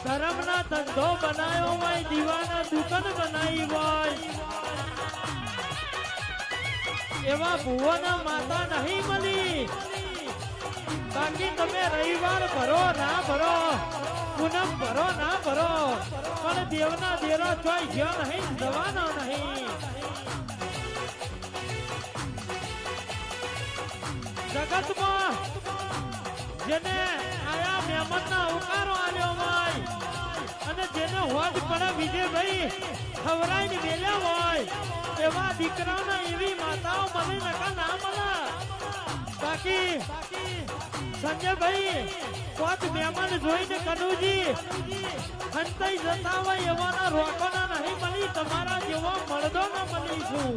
ધર્મના ધંધો બનાવ્યો હોય, દીવાના દુકાન બનાવી હોય, એવા ભુવના માતા નહીં મળી. બાકી તમે રવિવાર ભરો ના ભરો, પૂનમ ભરો ના ભરો, પણ દેવના દેરો ચોય ગયો નહીં, જવાનો નહીં. જગતમાં જેને આયા મહેમાનના અવકારો આલ્યો હોય અને જેને હોજ પડે વિજયભાઈ ખવરાઈને મેલ્યા હોય, એવા દીકરાઓના એવી માતાઓ મને નકા ના મળે. બાકી સંજયભાઈ કોચ મહેમાન જોઈને કનુજી હંતાઈ જતા હોય એવાના રોકોના નહીં મળી, તમારા જેવો મળદો ના મળી છું.